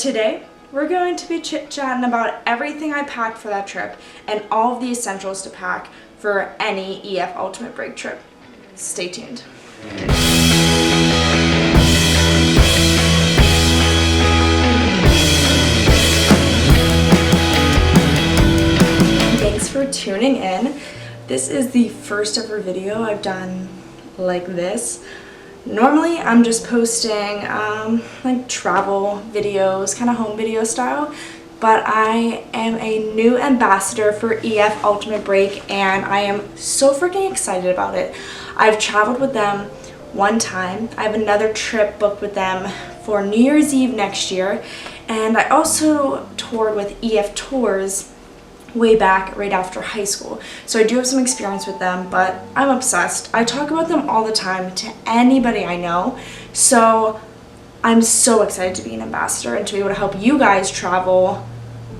today, we're going to be chit-chatting about everything I packed for that trip and all of the essentials to pack for any EF Ultimate Break trip. Stay tuned. Thanks for tuning in. This is the first ever video I've done like this. Normally I'm just posting like travel videos, kind of home video style, but I am a new ambassador for EF Ultimate Break and I am so freaking excited about it. I've traveled with them one time. I have another trip booked with them for New Year's Eve next year, and I also toured with EF Tours way back right after high school. So I do have some experience with them, but I'm obsessed. I talk about them all the time to anybody I know. So I'm so excited to be an ambassador and to be able to help you guys travel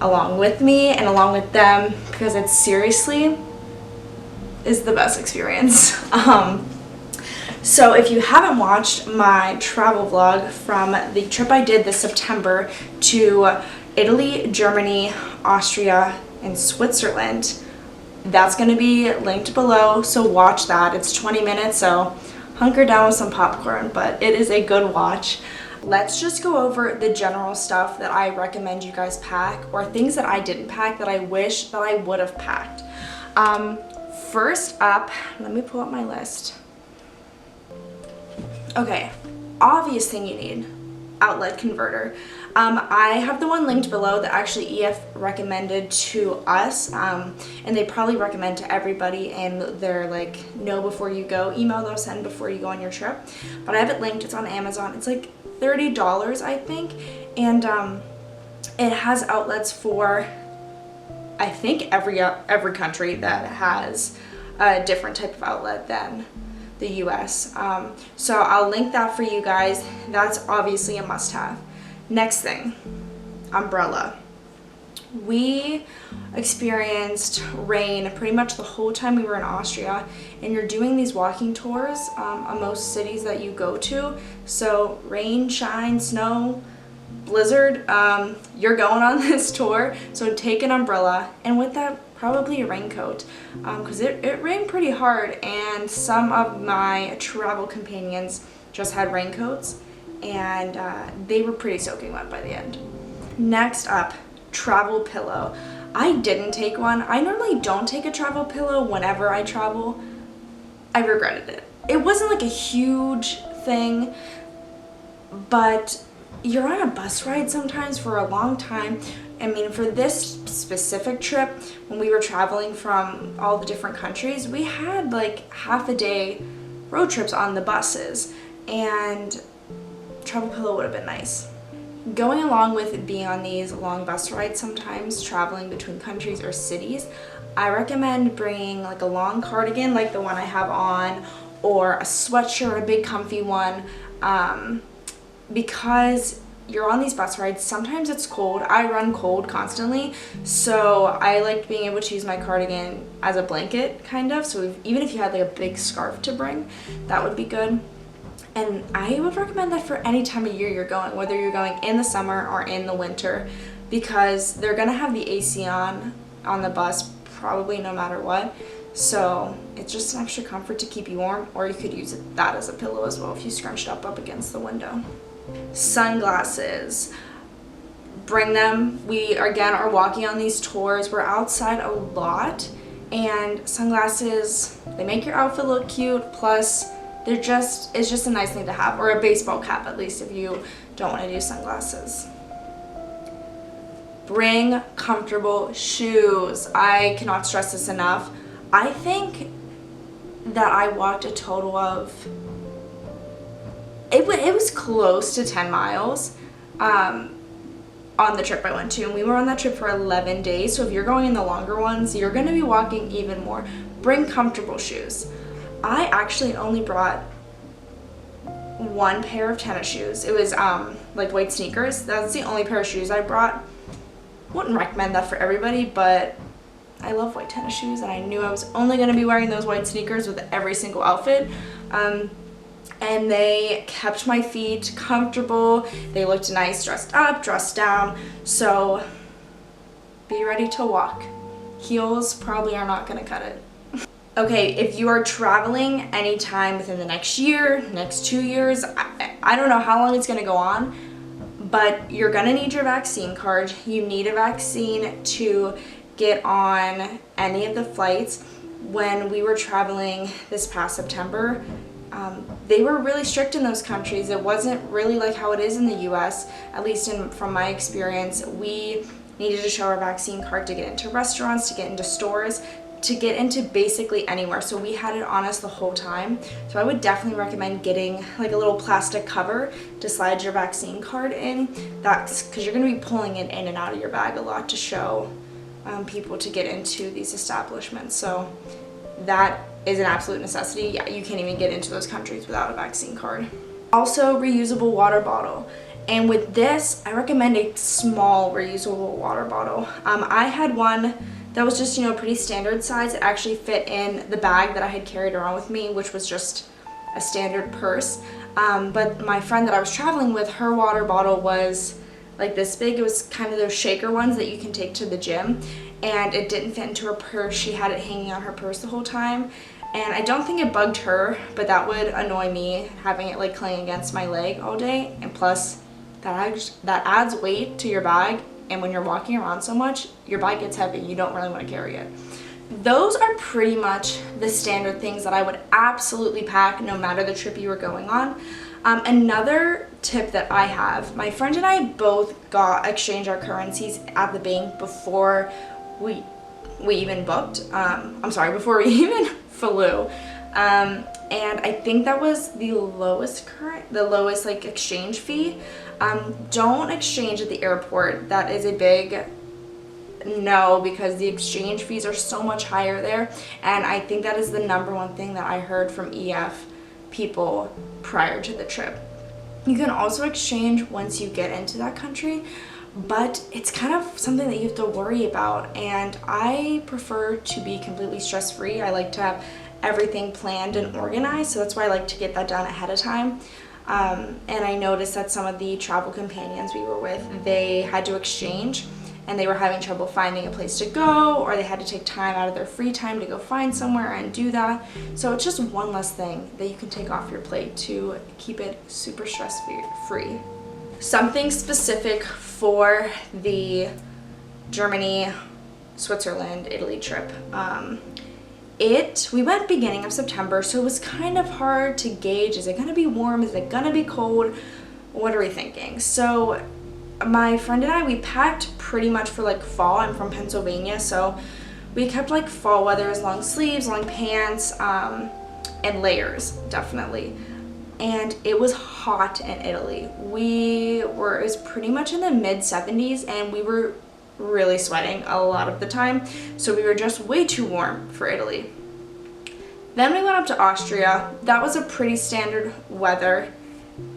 along with me and along with them, because it seriously is the best experience. So if you haven't watched my travel vlog from the trip I did this September to Italy, Germany, Austria, in Switzerland, that's going to be linked below, so watch that. It's 20 minutes, so hunker down with some popcorn, but it is a good watch. Let's just go over the general stuff that I recommend you guys pack, or things that I didn't pack that I wish that I would have packed. First up, let me pull up my list. Okay, obvious thing you need, outlet converter. I have the one linked below that actually EF recommended to us, and they probably recommend to everybody in their like know before you go email they'll send before you go on your trip. But I have it linked. It's on Amazon. It's like $30, I think, and it has outlets for I think every country that has a different type of outlet than the US. So I'll link that for you guys. That's obviously a must-have. Next thing, umbrella. We experienced rain pretty much the whole time we were in Austria, and you're doing these walking tours on most cities that you go to. So rain, shine, snow, blizzard, you're going on this tour, so take an umbrella, and with that probably a raincoat, because it rained pretty hard, and some of my travel companions just had raincoats, and they were pretty soaking wet by the end. Next up, travel pillow. I didn't take one. I normally don't take a travel pillow whenever I travel. I regretted it. It wasn't like a huge thing, but you're on a bus ride sometimes for a long time. I mean, for this specific trip, when we were traveling from all the different countries, we had like half a day road trips on the buses, and travel pillow would have been nice. Going along with being on these long bus rides sometimes, traveling between countries or cities, I recommend bringing like a long cardigan like the one I have on, or a sweatshirt, a big comfy one, because you're on these bus rides, sometimes it's cold. I run cold constantly, so I like being able to use my cardigan as a blanket, kind of. So even if you had like a big scarf to bring, that would be good. And I would recommend that for any time of year you're going, whether you're going in the summer or in the winter, because they're gonna have the AC on the bus probably no matter what. So it's just an extra comfort to keep you warm, or you could use that as a pillow as well if you scrunched up against the window. Sunglasses, bring them. We again are walking on these tours, we're outside a lot, and sunglasses, they make your outfit look cute, plus it's just a nice thing to have, or a baseball cap at least if you don't want to do sunglasses. Bring comfortable shoes. I cannot stress this enough. I think that I walked a total of, it was close to 10 miles on the trip I went to, and we were on that trip for 11 days. So if you're going in the longer ones, you're going to be walking even more. Bring comfortable shoes. I actually only brought one pair of tennis shoes. It was like white sneakers. That's the only pair of shoes I brought. Wouldn't recommend that for everybody, but I love white tennis shoes, and I knew I was only going to be wearing those white sneakers with every single outfit. and they kept my feet comfortable. They looked nice, dressed up, dressed down. So be ready to walk. Heels probably are not gonna cut it. Okay, if you are traveling anytime within the next year, next 2 years, I don't know how long it's gonna go on, but you're gonna need your vaccine card. You need a vaccine to get on any of the flights. When we were traveling this past September, they were really strict in those countries. It wasn't really like how it is in the US, at least from my experience. We needed to show our vaccine card to get into restaurants, to get into stores, to get into basically anywhere. So we had it on us the whole time. So I would definitely recommend getting like a little plastic cover to slide your vaccine card in. That's because you're gonna be pulling it in and out of your bag a lot to show people to get into these establishments. So that is an absolute necessity. Yeah, you can't even get into those countries without a vaccine card. Also, reusable water bottle. And with this, I recommend a small reusable water bottle. I had one that was just, pretty standard size. It actually fit in the bag that I had carried around with me, which was just a standard purse. But my friend that I was traveling with, her water bottle was like this big. It was kind of those shaker ones that you can take to the gym, and it didn't fit into her purse. She had it hanging on her purse the whole time, and I don't think it bugged her, but that would annoy me, having it like cling against my leg all day. And plus that adds weight to your bag, and when you're walking around so much, your bag gets heavy. You don't really want to carry it. Those are pretty much the standard things that I would absolutely pack no matter the trip you were going on. Another tip that I have, my friend and I both exchanged our currencies at the bank before we even booked. Before we even flew. And I think that was the lowest like exchange fee. Don't exchange at the airport. That is a big no, because the exchange fees are so much higher there, and I think that is the number one thing that I heard from EF people prior to the trip. You can also exchange once you get into that country, but it's kind of something that you have to worry about, and I prefer to be completely stress-free. I like to have everything planned and organized, so that's why I like to get that done ahead of time. And I noticed that some of the travel companions we were with, they had to exchange, and they were having trouble finding a place to go, or they had to take time out of their free time to go find somewhere and do that. So it's just one less thing that you can take off your plate to keep it super stress-free. Something specific for the Germany, Switzerland, Italy trip. We went beginning of September, so it was kind of hard to gauge, is it gonna be warm, is it gonna be cold, what are we thinking? So my friend and I, we packed pretty much for like fall. I'm from Pennsylvania, so we kept like fall weathers, long sleeves, long pants, and layers, definitely. And it was hot in Italy. It was pretty much in the mid 70s, and we were really sweating a lot of the time, so we were just way too warm for Italy. Then we went up to Austria. That was a pretty standard weather.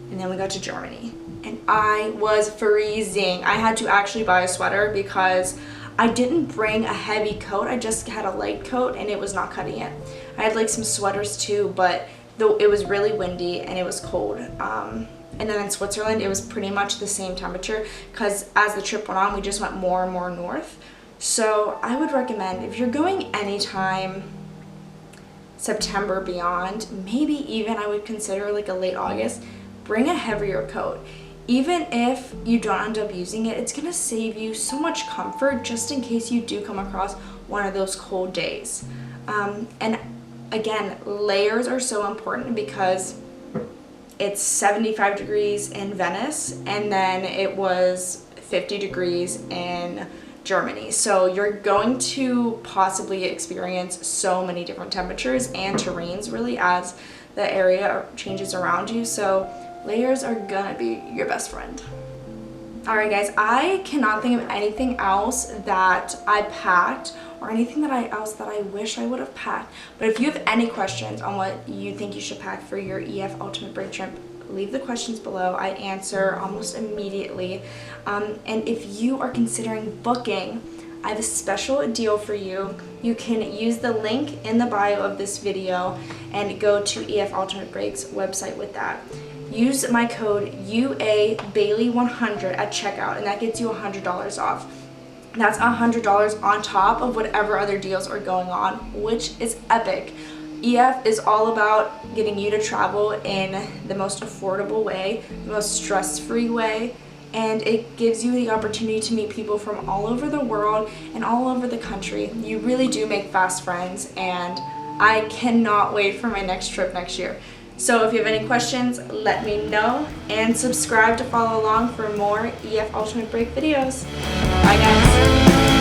And then we got to Germany, and I was freezing. I had to actually buy a sweater because I didn't bring a heavy coat. I just had a light coat, and it was not cutting it. I had like some sweaters too, but it was really windy and it was cold. And then in Switzerland, it was pretty much the same temperature, because as the trip went on, we just went more and more north. So I would recommend, if you're going anytime September beyond, maybe even I would consider like a late August, bring a heavier coat. Even if you don't end up using it, it's gonna save you so much comfort just in case you do come across one of those cold days. And again, layers are so important, because it's 75 degrees in Venice, and then it was 50 degrees in Germany. So you're going to possibly experience so many different temperatures and terrains really as the area changes around you. So layers are gonna be your best friend. Alright guys, I cannot think of anything else that I packed or anything else that I wish I would have packed. But if you have any questions on what you think you should pack for your EF Ultimate Break Trip, leave the questions below. I answer almost immediately. And if you are considering booking, I have a special deal for you. You can use the link in the bio of this video and go to EF Ultimate Break's website with that. Use my code UABailey100 at checkout, and that gets you $100 off. That's $100 on top of whatever other deals are going on, which is epic. EF is all about getting you to travel in the most affordable way, the most stress-free way, and it gives you the opportunity to meet people from all over the world and all over the country. You really do make fast friends, and I cannot wait for my next trip next year. So if you have any questions, let me know, and subscribe to follow along for more EF Ultimate Break videos. Bye guys.